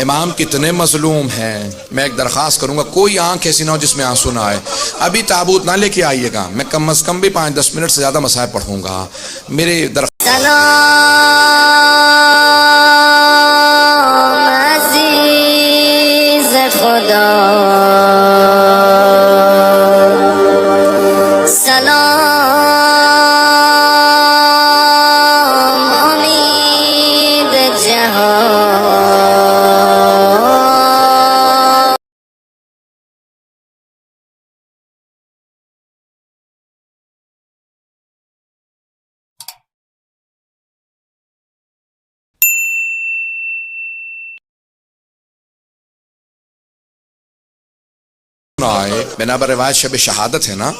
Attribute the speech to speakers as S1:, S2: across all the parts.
S1: امام کتنے مظلوم ہیں۔ میں ایک درخواست کروں گا، کوئی آنکھ ایسی نہ ہو جس میں آنسو نہ آئے۔ ابھی تابوت نہ لے کے آئیے گا، میں کم از کم بھی 5-10 منٹ سے زیادہ مصائب پڑھوں گا۔ میرے
S2: سلام عزیز خدا، سلام امید جہاں۔
S1: بنا پر روایت شب شہادت ہے نا،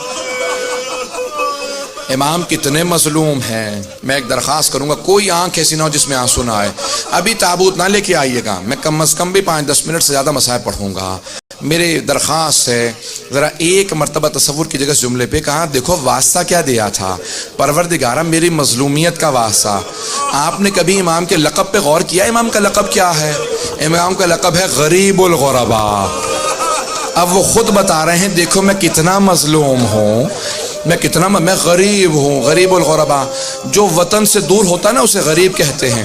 S1: امام کتنے مظلوم ہیں۔ میں ایک درخواست کروں گا، کوئی آنکھ ایسی نہ ہو جس میں آنسو نہ آئے۔ ابھی تابوت نہ لے کے آئیے گا، میں کم از کم بھی 5-10 منٹ سے زیادہ مصائب پڑھوں گا۔ میرے درخواست ہے، ذرا ایک مرتبہ تصور کی جگہ اس جملے پہ کہا، دیکھو واسطہ کیا دیا تھا، پروردگارہ میری مظلومیت کا واسطہ۔ آپ نے کبھی امام کے لقب پہ غور کیا؟ امام کا لقب کیا ہے؟ امام کا لقب ہے غریب الغرباء۔ اب وہ خود بتا رہے ہیں، دیکھو میں کتنا مظلوم ہوں، میں غریب ہوں، غریب الغرباء۔ جو وطن سے دور ہوتا ہے نا اسے غریب کہتے ہیں۔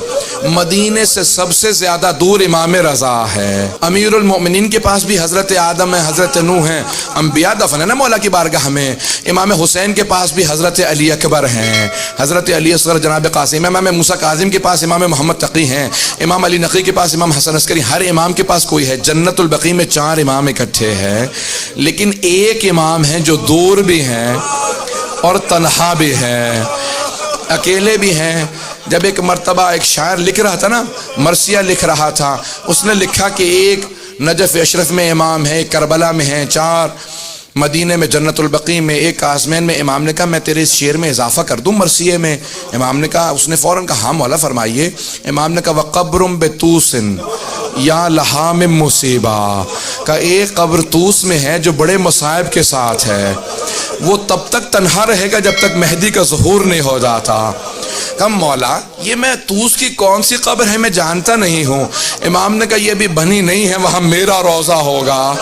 S1: مدینے سے سب سے زیادہ دور امام رضا ہے۔ امیر المؤمنین کے پاس بھی حضرت آدم ہے، حضرت نوح ہیں، انبیاء دفن ہے نا مولا کی بارگاہ میں۔ امام حسین کے پاس بھی حضرت علی اکبر ہیں، حضرت علی اصغر جناب قاسم، امام موسیٰ کاظم کے پاس امام محمد تقی ہیں، امام علی نقی کے پاس امام حسن عسکری۔ ہر امام کے پاس کوئی ہے۔ جنت البقیع میں 4 امام اکٹھے ہیں، لیکن ایک امام ہے جو دور بھی ہیں اور تنہا بھی ہے، اکیلے بھی ہیں۔ جب ایک مرتبہ ایک شاعر لکھ رہا تھا نا، مرثیہ لکھ رہا تھا، اس نے لکھا کہ ایک نجف اشرف میں امام ہے، ایک کربلا میں ہیں، 4 مدینے میں جنت البقیع میں، ایک آزمین میں۔ امام نے کہا میں تیرے اس شعر میں اضافہ کر دوں مرثیے میں؟ امام نے کہا، اس نے فوراً کہا ہاں مولا فرمائیے۔ امام نے کہا وَقَبْرٌ بِطُوسٍ یا لہا من مصیبہ، کا ایک قبر طوس میں ہے جو بڑے مصائب کے ساتھ ہے، وہ تب تک تنہا رہے گا جب تک مہدی کا ظہور نہیں ہو جاتا۔ کہا مولا یہ میں طوس کی کون سی قبر ہے، میں جانتا نہیں ہوں۔ امام نے کہا یہ بھی بنی نہیں ہے، وہاں میرا روضہ ہوگا،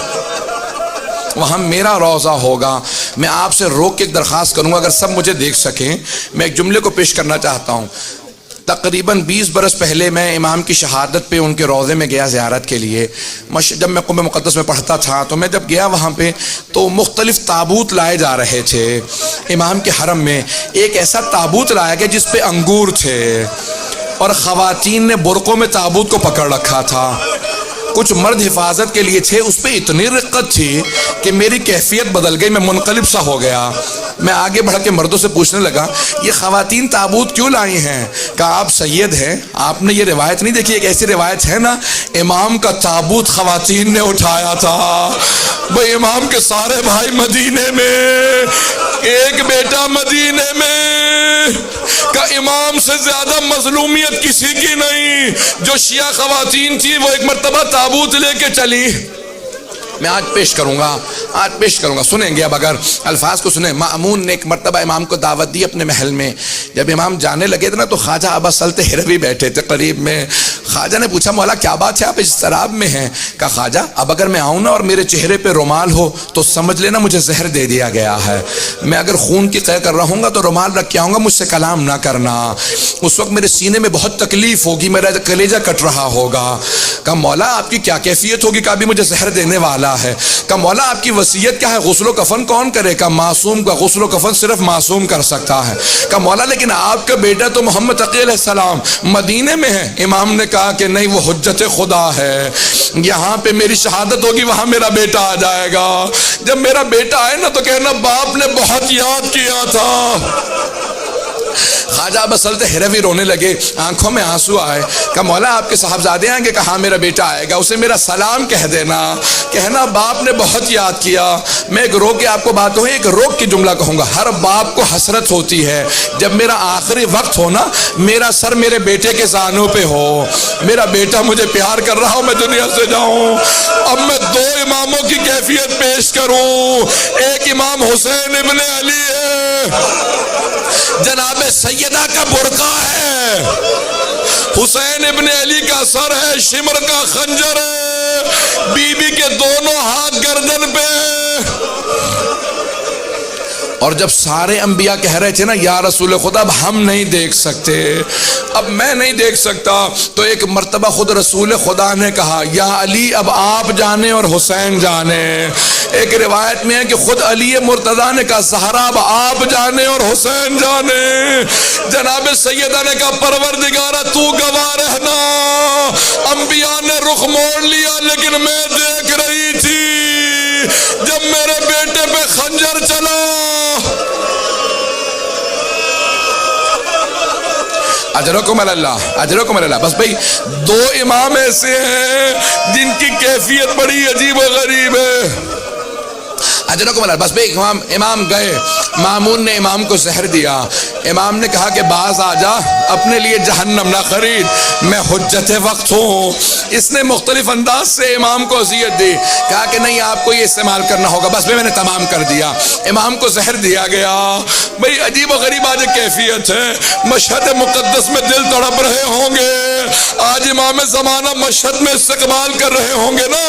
S1: وہاں میرا روضہ ہوگا۔ میں آپ سے روک کے ایک درخواست کروں گا، اگر سب مجھے دیکھ سکیں، میں ایک جملے کو پیش کرنا چاہتا ہوں۔ تقریباً 20 برس پہلے میں امام کی شہادت پہ ان کے روضے میں گیا زیارت کے لیے۔ جب میں قم مقدس میں پڑھتا تھا تو میں جب گیا وہاں پہ تو مختلف تابوت لائے جا رہے تھے امام کے حرم میں۔ ایک ایسا تابوت لایا گیا جس پہ انگور تھے، اور خواتین نے برقعوں میں تابوت کو پکڑ رکھا تھا۔ کچھ مرد حفاظت کے لیے تھے، اس پہ اتنی رقت تھی کہ میری کیفیت بدل گئی، میں منقلب سا ہو گیا۔ میں آگے بڑھ کے مردوں سے پوچھنے لگا یہ خواتین تابوت کیوں لائی ہیں؟ کہا آپ سید ہیں، آپ نے یہ روایت نہیں دیکھی؟ ایک ایسی روایت ہے نا، امام کا تابوت خواتین نے اٹھایا تھا۔ بھئی امام کے سارے بھائی مدینے میں، ایک بیٹا مدینے میں، کہ امام سے زیادہ مظلومیت کسی کی نہیں۔ جو شیعہ خواتین تھی وہ ایک مرتبہ تابوت لے کے چلی۔ میں آج پیش کروں گا، سنیں گے اب اگر الفاظ کو سنیں۔ مأمون نے ایک مرتبہ امام کو دعوت دی اپنے محل میں۔ جب امام جانے لگے تھے نا تو خواجہ ابا سلط ہروی بیٹھے تھے قریب میں۔ خواجہ نے پوچھا مولا کیا بات ہے، آپ اس شراب میں ہیں؟ کہا خواجہ اب اگر میں آؤں نا اور میرے چہرے پہ رومال ہو تو سمجھ لینا مجھے زہر دے دیا گیا ہے۔ میں اگر خون کی قے کر رہا ہوں گا تو رومال رکھ کے آؤں گا، مجھ سے کلام نہ کرنا۔ اس وقت میرے سینے میں بہت تکلیف ہوگی، میرا کلیجہ کٹ رہا ہوگا۔ کہا مولا آپ کی کیا کیفیت ہوگی کہ ابھی مجھے زہر دینے والا ہے؟ کہ مولا آپ کی وصیت کیا ہے، غسل و کفن کون کرے؟ کہ معصوم کا غسل و کفن صرف معصوم کر سکتا ہے۔ کہ مولا لیکن آپ کا بیٹا تو محمد تقی علیہ السلام مدینے میں ہے۔ امام نے کہا کہ نہیں، وہ حجت خدا ہے، یہاں پہ میری شہادت ہوگی، وہاں میرا بیٹا آ جائے گا۔ جب میرا بیٹا آئے نا تو کہنا باپ نے بہت یاد کیا تھا۔ خواجہ ابا سلط ہروی رونے لگے، آنکھوں میں آنسو آئے۔ کہا مولا آپ کے صاحبزادے آئیں گے؟ کہا میرا بیٹا آئے گا، اسے میرا سلام کہہ دینا، کہنا باپ نے بہت یاد کیا۔ میں ایک روک کے آپ کو بات ہوئی، ایک روک کی جملہ کہوں گا۔ ہر باپ کو حسرت ہوتی ہے جب میرا آخری وقت ہو نا، میرا سر میرے بیٹے کے زانوں پہ ہو، میرا بیٹا مجھے پیار کر رہا ہو، میں دنیا سے جاؤں۔ اب میں 2 اماموں کی کیفیت پیش کروں۔ ایک امام حسین ابن علی ہے، جناب سیدہ کا برقع ہے، حسین ابن علی کا سر ہے، شمر کا خنجر ہے، بی بی کے دونوں ہاتھ گردن پہ ہیں۔ اور جب سارے انبیاء کہہ رہے تھے نا یا رسول خدا اب ہم نہیں دیکھ سکتے، اب میں نہیں دیکھ سکتا، تو ایک مرتبہ خود رسول خدا نے کہا یا علی اب آپ جانے اور حسین جانے۔ ایک روایت میں ہے کہ خود علی مرتضیٰ نے کہا زہرا اب آپ جانے اور حسین جانے۔ جناب سیدہ نے کہا پروردگارہ تو گواہ رہنا، انبیاء نے رخ موڑ لیا لیکن میں دیکھ رہی تھی جب میرے بیٹے پہ خنجر چلا۔ اجرکم اللہ، اجرکم اللہ۔ بس بھئی دو امام ایسے ہیں جن کی کیفیت بڑی عجیب و غریب ہے۔ اجرکم اللہ۔ بس بھئی امام گئے، مامون نے امام کو زہر دیا، امام نے کہا کہ باز آ جا، اپنے لیے جہنم نہ خرید، میں حجت وقت ہوں۔ اس نے مختلف انداز سے امام کو اذیت دی، کہا کہ نہیں آپ کو یہ استعمال کرنا ہوگا، بس میں نے تمام کر دیا، امام کو زہر دیا گیا۔ بھئی عجیب و غریب آج کیفیت ہے، مشہد مقدس میں دل تڑپ رہے ہوں گے، آج امام زمانہ مشہد میں استقبال کر رہے ہوں گے نا،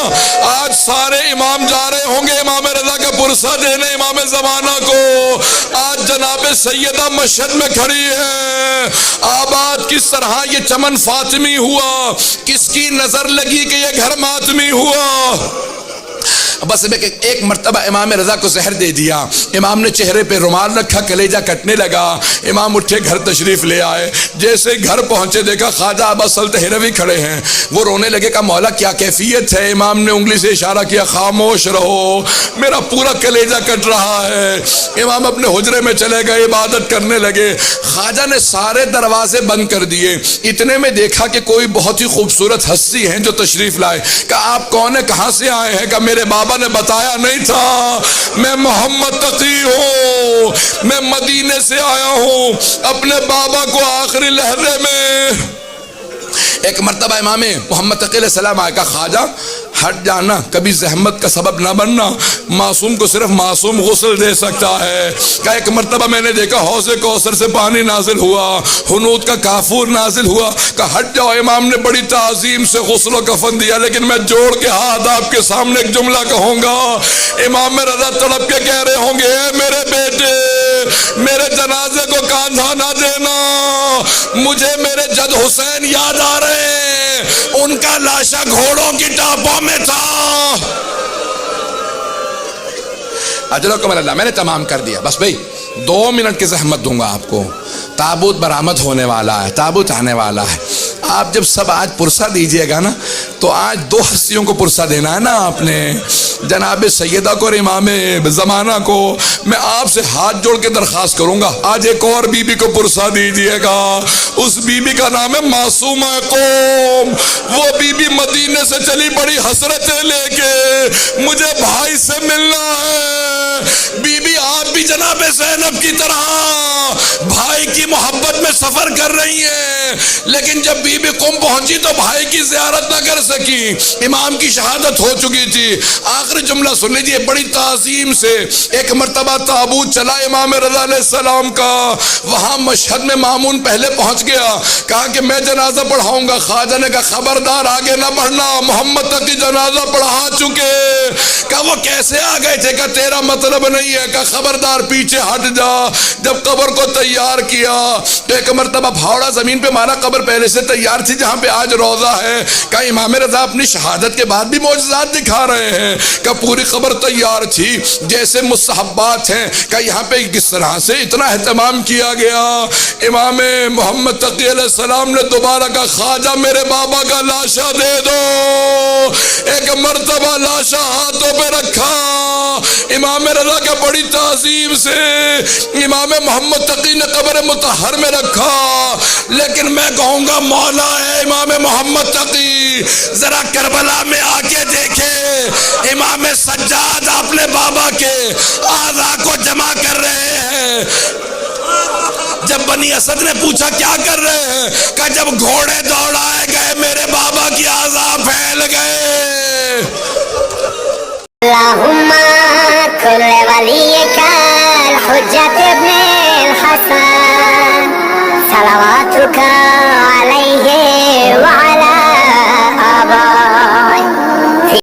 S1: آج سارے امام جا رہے ہوں گے امام رضا کا پرسہ دینے امام زمانہ کو، آج جناب سیدہ مشہد میں کھڑی ہے، آباد کس طرح یہ چمن فاطمی ہوا، کس کی نظر لگی کہ یہ گھر ماتمی ہوا۔ بس ایک مرتبہ امام رضا کو زہر دے دیا، امام نے چہرے پہ رومال رکھا، کلیجہ کٹنے لگا، امام اٹھے گھر تشریف لے آئے، جیسے گھر پہنچے دیکھا خواجہ ابا سلط ہروی کھڑے ہیں، وہ رونے لگے، کہا مولا کیا کیفیت ہے؟ امام نے انگلی سے اشارہ کیا خاموش رہو، میرا پورا کلیجہ کٹ رہا ہے۔ امام اپنے حجرے میں چلے گئے، عبادت کرنے لگے، خواجہ نے سارے دروازے بند کر دیے، اتنے میں دیکھا کہ کوئی بہت ہی خوبصورت ہستی ہیں جو تشریف لائے، کہا آپ کون ہیں، کہاں سے آئے ہیں؟ کہا میرے بابا نے بتایا نہیں تھا، میں محمد تقی ہوں، میں مدینے سے آیا ہوں اپنے بابا کو آخری لحظے میں۔ ایک مرتبہ امام محمد تقی علیہ السلام آئے، کہا خواجہ ہٹ جانا، کبھی زحمت کا سبب نہ بننا، معصوم کو صرف معصوم غسل دے سکتا ہے۔ کہا ایک مرتبہ میں نے دیکھا حوض کوثر سے پانی نازل ہوا، حنوط کا کافور نازل ہوا، کہا ہٹ جاؤ، امام نے بڑی تعظیم سے غسل و کفن دیا، لیکن میں جوڑ کے ہاتھ آپ کے سامنے ایک جملہ کہوں گا، امام رضا تڑپ کے کہہ رہے ہوں گے اے میرے بیٹے میرے جنازے کو کاندھا نہ دینا، مجھے میرے جد حسین یاد آ رہے ہیں، ان کا لاشا گھوڑوں کی ٹاپوں میں تھا۔ اجرکم اللہ، میں نے تمام کر دیا، بس بھئی 2 منٹ کی زحمت دوں گا آپ کو، تابوت برآمد ہونے والا ہے، تابوت آنے والا ہے، آپ جب سب آج پرسہ دیجئے گا نا تو آج 2 ہستیوں کو پرسہ دینا ہے نا آپ نے، جناب سیدہ کو اور امام زمانہ کو۔ میں آپ سے ہاتھ جوڑ کے درخواست کروں گا آج ایک اور بی بی کو پرسہ دیجئے گا، اس بی بی کا نام ہے معصومہ قوم، وہ بی بی مدینے سے چلی بڑی حسرتیں لے کے، مجھے بھائی سے ملنا ہے۔ بی بی آپ بھی جناب زینب کی طرح بھائی کی محبت میں سفر کر رہی ہیں، لیکن جب بی بی قم پہنچی تو بھائی کی زیارت نہ کر سکی، امام کی شہادت ہو چکی تھی۔ آخری جملہ سن لیجیے، بڑی تعظیم سے ایک مرتبہ تابوت چلا امام رضا علیہ السلام کا، وہاں مشہد میں مامون پہلے پہنچ گیا، کہا کہ میں جنازہ پڑھاؤں گا، خواجہ نے کہا خبردار آگے نہ بڑھنا، محمد تقی جنازہ پڑھا چکے۔ کہا وہ کیسے آ گئے تھے؟ کہا تیرا مطلب نہیں ہے، کہا خبردار پیچھے ہٹ جا۔ جب قبر کو تیار کیا تو ایک مرتبہ پھاوڑا زمین پہ مارا، قبر پہلے سے تیار تھی جہاں پہ آج روضہ ہے۔ کہا امام رضا اپنی شہادت کے بعد بھی معجزات دکھا رہے ہیں، کہ پوری قبر تیار تھی جیسے مستحبات ہیں، کہ یہاں پہ کس طرح سے اتنا اہتمام کیا گیا۔ امام محمد تقی علیہ السلام نے دوبارہ کہا خواجہ میرے بابا کا لاشا دے دو۔ ایک مرتبہ لاشا ہاتھوں پہ رکھا، امام رضا کا بڑی تعظیم سے امام محمد تقی نے قبر مطہر میں رکھا، لیکن میں کہوں گا مولا ہے امام محمد تقی ذرا کربلا میں آ کے دیکھے، امام سجاد اپنے بابا کے اعضاء کو جمع کر رہے ہیں۔ جب بنی اسد نے پوچھا کیا کر رہے ہیں؟ کہ جب گھوڑے دوڑائے گئے میرے بابا کی اعضاء پھیل گئے۔
S2: اللہم کل ولیک الحجت ابن الحسن صلواتک